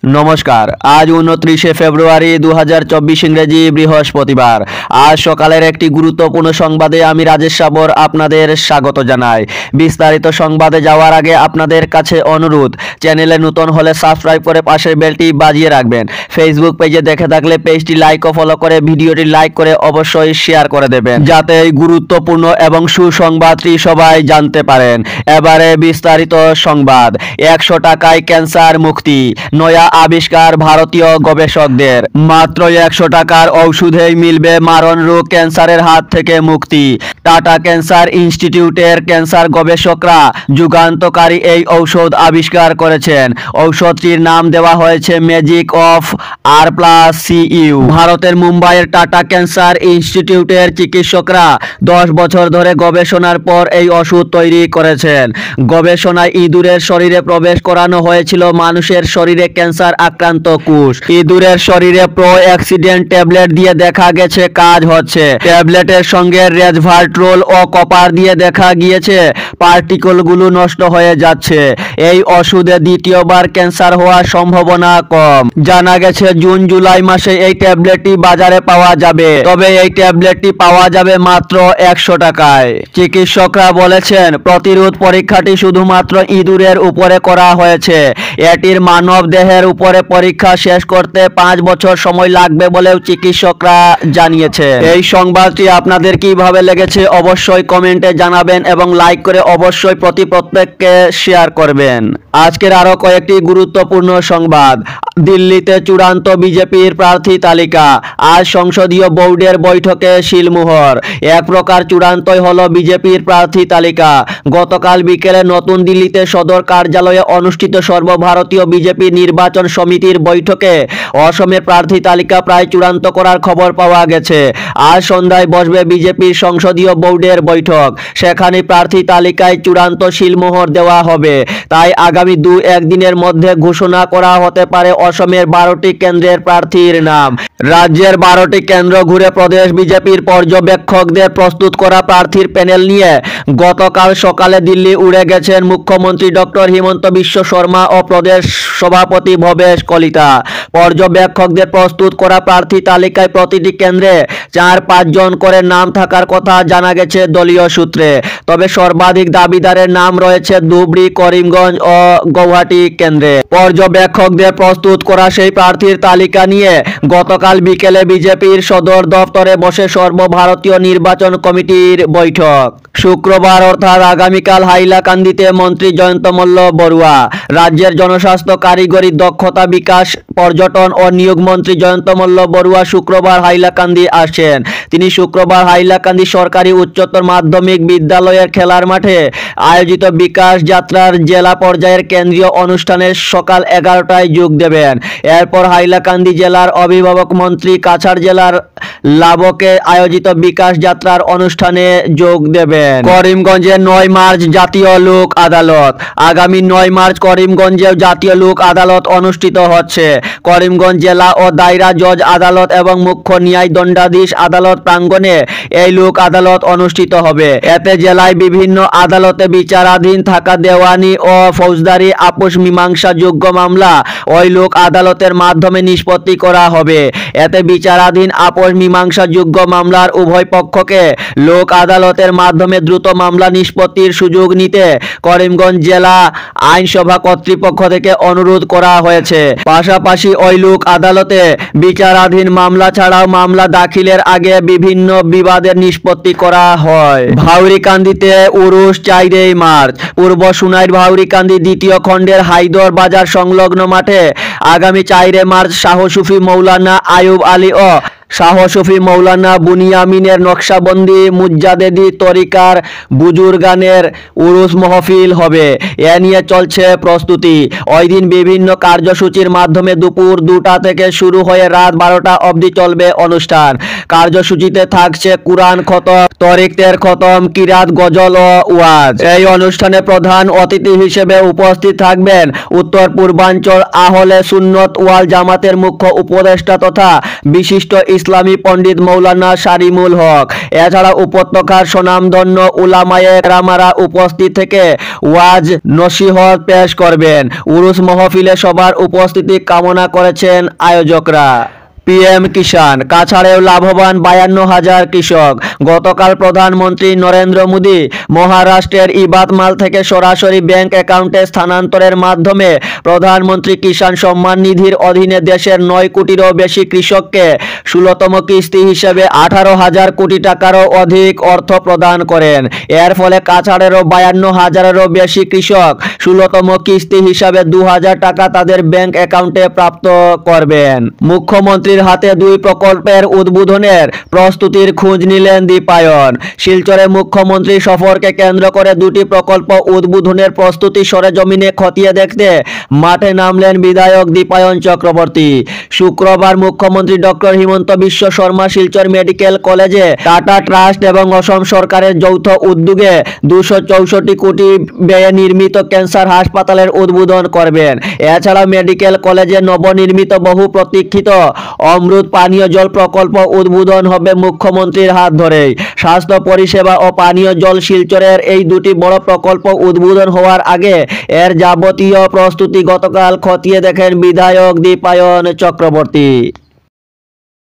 নমস্কার। আজ 29 ফেব্রুয়ারি 2024 ইংরেজি বৃহস্পতিবার। আজ সকালের একটি গুরুত্বপূর্ণ সংবাদে আমি রাজেশ সাবর আপনাদের স্বাগত জানাই। বিস্তারিত সংবাদে যাওয়ার আগে আপনাদের কাছে অনুরোধ, চ্যানেলে নতুন হলে সাবস্ক্রাইব করে পাশের বেলটি বাজিয়ে রাখবেন। ফেসবুক পেজে দেখে থাকলে পেজটি লাইক ও ফলো করে ভিডিওটি লাইক করে অবশ্যই শেয়ার করে দেবেন, যাতে এই গুরুত্বপূর্ণ এবং সুসংবাদটি সবাই জানতে পারেন। এবারে বিস্তারিত সংবাদ। 100 টাকায় ক্যান্সার মুক্তি, নয়া আবিষ্কার ভারতীয় গবেষকদের। মাত্র 100 টাকার ঔষধেই মিলবে মারণ রোগ ক্যান্সারের হাত থেকে মুক্তি। টাটা ক্যান্সার ইনস্টিটিউটের ক্যান্সার গবেষকরা যুগান্তকারী এই ঔষধ আবিষ্কার করেছেন। ঔষধটির নাম দেওয়া হয়েছে ম্যাজিক অফ R+CU। ভারতের মুম্বাইয়ের টাটা ক্যান্সার ইনস্টিটিউটের চিকিৎসকরা 10 বছর ধরে গবেষণার পর এই ওষুধ তৈরি করেছেন। গবেষণায় ইঁদুরের শরীরে প্রবেশ করানো হয়েছিল মানুষের শরীরে ক্যান্সার আক্রান্ত কোষ। ইঁদুরের শরীরে প্রো-অ্যাক্সিডেন্ট ট্যাবলেট দিয়ে দেখা গেছে কাজ হচ্ছে। ট্যাবলেটের সঙ্গে রেসভারট্রোল ও কপার দিয়ে দেখা গিয়েছে পার্টিকেলগুলো নষ্ট হয়ে যাচ্ছে। এই ওষুধে দ্বিতীয়বার ক্যান্সার হওয়ার সম্ভাবনা কম। জানা গেছে জুন জুলাই মাসে এই ট্যাবলেটটি বাজারে পাওয়া যাবে, তবে এই ট্যাবলেটটি পাওয়া যাবে মাত্র 100 টাকায়। চিকিৎসকরা বলেছেন প্রতিরোধ পরীক্ষাটি শুধুমাত্র ইঁদুরের উপরে করা হয়েছে। এটির মানব দেহের উপরে পরীক্ষা শেষ করতে 5 বছর সময় লাগবে বলেও চিকিৎসকরা জানিয়েছে। এই সংবাদটি আপনাদের কিভাবে লেগেছে অবশ্যই কমেন্টে জানাবেন এবং লাইক করে অবশ্যই প্রত্যেককে শেয়ার করবেন। আজকের আরো কয়েকটি গুরুত্বপূর্ণ সংবাদ। দিল্লিতে চূড়ান্ত বিজেপির প্রার্থী তালিকা, আজ সংসদীয় বোর্ডের বৈঠকে শিলমোহর। এক প্রকার চূড়ান্তই হলো বিজেপির প্রার্থী তালিকা। গতকাল বিকেলে নতুন দিল্লিতে সদর কার্যালয়ে অনুষ্ঠিত সর্বভারতীয় বিজেপি নির্বাচন সমিতির বৈঠকে অসমের প্রার্থী তালিকা প্রায় চূড়ান্ত করার খবর পাওয়া গেছে। আজ সন্ধ্যায় বসবে বিজেপির সংসদীয় বোর্ডের বৈঠক। সেখানে প্রার্থী তালিকায় চূড়ান্ত শিলমোহর দেওয়া হবে। তাই আগামী 2-1 দিনের মধ্যে ঘোষণা করা হতে পারে অসমের 12টি কেন্দ্রের প্রার্থীর নাম। রাজ্যের 12টি কেন্দ্র ঘুরে প্রদেশ বিজেপির পর্যবেক্ষকদের প্রস্তুত করা প্রার্থীর প্যানেল নিয়ে গতকাল সকালে দিল্লি উড়ে গেছেন মুখ্যমন্ত্রী ডক্টর হিমন্ত বিশ্ব শর্মা ও প্রদেশ সভাপতি ভবেশ কলিতা। পর্যবেক্ষকদের প্রস্তুত করা প্রার্থী তালিকায় প্রতিটি কেন্দ্রে 4-5 জন করে নাম থাকার কথা জানা গেছে দলীয় সূত্রে। তবে সর্বাধিক দাবিদারের নাম রয়েছে ধুবড়ী, করিমগঞ্জ ও গৌহাটি কেন্দ্রে। পর্যবেক্ষকদের প্রস্তুত করা সেই প্রার্থীর তালিকা নিয়ে গতকাল বিকেলে বিজেপির সদর দফতরে বসে সর্বভারতীয় নির্বাচন কমিটির বৈঠক। শুক্রবার অর্থাৎ আগামীকাল হাইলাকান্দিতে মন্ত্রী জয়ন্ত মল্ল বড়ুয়া, রাজ্যের জনস্বাস্থ্য, কারিগরি দক্ষতা বিকাশ, পর্যটন ও নিয়োগ মন্ত্রী জয়ন্ত মল্ল বড়ুয়া শুক্রবার হাইলাকান্দি আসছেন। তিনি শুক্রবার হাইলাকান্দি সরকারি উচ্চতর মাধ্যমিক বিদ্যালয়ের খেলার মাঠে আয়োজিত বিকাশ যাত্রার জেলা পর্যায়ের কেন্দ্রীয় অনুষ্ঠানে সকাল 11টায় যোগ দেবেন। এরপর হাইলাকান্দি জেলার অভিভাবক মন্ত্রী কাছাড় জেলার লাবকে আয়োজিত বিকাশ যাত্রার অনুষ্ঠানে যোগ দেবেন। করিমগঞ্জে 9 মার্চ জাতীয় লোক আদালত। আগামী 9 মার্চ করিমগঞ্জেও জাতীয় লোক আদালত অনুষ্ঠিত হচ্ছে। করিমগঞ্জ জেলা ও দায়রা জজ আদালত এবং মুখ্য ন্যায় দণ্ডাধীশ আদালত প্রাঙ্গণে এই লোক আদালত অনুষ্ঠিত হবে। এতে জেলায় বিভিন্ন আদালতে বিচারাধীন থাকা দেওয়ানি ও ফৌজদারি আপোষ মীমাংসাযোগ্য মামলা ওই লোক আদালতের মাধ্যমে নিষ্পত্তি করা হবে। এতে বিচারাধীন আপোষ মীমাংসাযোগ্য মামলার উভয় পক্ষকে লোক আদালতের মাধ্যমে দ্রুত মামলা নিষ্পত্তির সুযোগ নিতে করিমগঞ্জ জেলা আইনসভা কর্তৃপক্ষ থেকে অনুরোধ করা হয়েছে। পাশাপাশি ওই লোক আদালতে বিচারাধীন মামলা ছাড়াও মামলা দাখিলের আগে বিভিন্ন বিবাদের নিষ্পত্তি করা হয়। ভাউরিকান্দিতে উরুস 4 মার্চ। পূর্ব সুনাইর ভাউরিকান্দি দ্বিতীয় খণ্ডের হায়দর বাজার সংলগ্ন মাঠে আগামী 4 মার্চ শাহ সুফি মৌলানা আয়ুব আলী ও শাহ সুফি মৌলানা বুনিয়ামিনের নকশাবন্দি মুজ্জাদেদি তরিকার বুজুর্গানের উরুস মাহফিল হবে। এ নিয়ে চলছে প্রস্তুতি। ওই দিন বিভিন্ন কার্যসূচির মাধ্যমে দুপুর 2টা থেকে শুরু হয়ে রাত 12টা অবধি চলবে অনুষ্ঠান। কার্যসূচিতে থাকছে কুরআন খতম, তরিকতের খতম, কিরাত, গজল ও ওয়াজ। এই অনুষ্ঠানে প্রধান অতিথি হিসেবে উপস্থিত থাকবেন উত্তর পূর্বাঞ্চল আহলে সুন্নত ওয়াল জামাতের মুখ্য উপদেষ্টা তথা বিশিষ্ট ইসলামী পণ্ডিত মৌলানা শারিমুল হক। এছাড়া উপত্যকার স্বনামধন্য উলামায়ে কেরামরা উপস্থিত থেকে ওয়াজ নসিহত পেশ করবেন। উরুস মাহফিলে সবার উপস্থিতি কামনা করেছেন আয়োজকরা। পিএম কিষাণ, কাছাড়েও লাভবান 52,000 কৃষক। গতকাল প্রধানমন্ত্রী নরেন্দ্র মোদী মহারাষ্ট্রের ইবাতমাল থেকে সরাসরি ব্যাংক অ্যাকাউন্টে স্থানান্তরের মাধ্যমে প্রধানমন্ত্রী কিষাণ সম্মান নিধির অধীনে দেশের 9 কোটিরও বেশি কৃষককে 16তম কিস্তি হিসেবে 18,000 কোটি টাকারও অধিক অর্থ প্রদান করেন। এর ফলে কাছাড়েরও 52,000-এরও বেশি কৃষক 16তম কিস্তি হিসাবে 2,000 টাকা তাদের ব্যাংক অ্যাকাউন্টে প্রাপ্ত করবেন। মুখ্যমন্ত্রী হাতে 2 প্রকল্পের উদ্বোধনের প্রস্তুতির খোঁজ নিলেন দীপায়ন। শিলচরে মুখ্যমন্ত্রী সফরকে কেন্দ্র করে 2টি প্রকল্প উদ্বোধনের প্রস্তুতি সরেজমিনে খতিয়ে দেখতে মাঠে নামলেন বিধায়ক দীপায়ন চক্রবর্তী। শুক্রবার মুখ্যমন্ত্রী ডক্টর হিমন্ত বিশ্ব শর্মা শিলচর মেডিকেল কলেজে টাটা ট্রাস্ট এবং অসম সরকারের যৌথ উদ্যোগে 264 কোটি ব্যয়ে নির্মিত ক্যান্সার হাসপাতালের উদ্বোধন করবেন। এছাড়া মেডিকেল কলেজে নবনির্মিত বহু প্রতীক্ষিত অমৃত পানীয় জল প্রকল্প উদ্বোধন হবে মুখ্যমন্ত্রীর হাত ধরেই। স্বাস্থ্য পরিষেবা ও পানীয় জল শিলচরের এই 2টি বড় প্রকল্প উদ্বোধন হওয়ার আগে এর যাবতীয় প্রস্তুতি গতকাল খতিয়ে দেখেন বিধায়ক দীপায়ন চক্রবর্তী।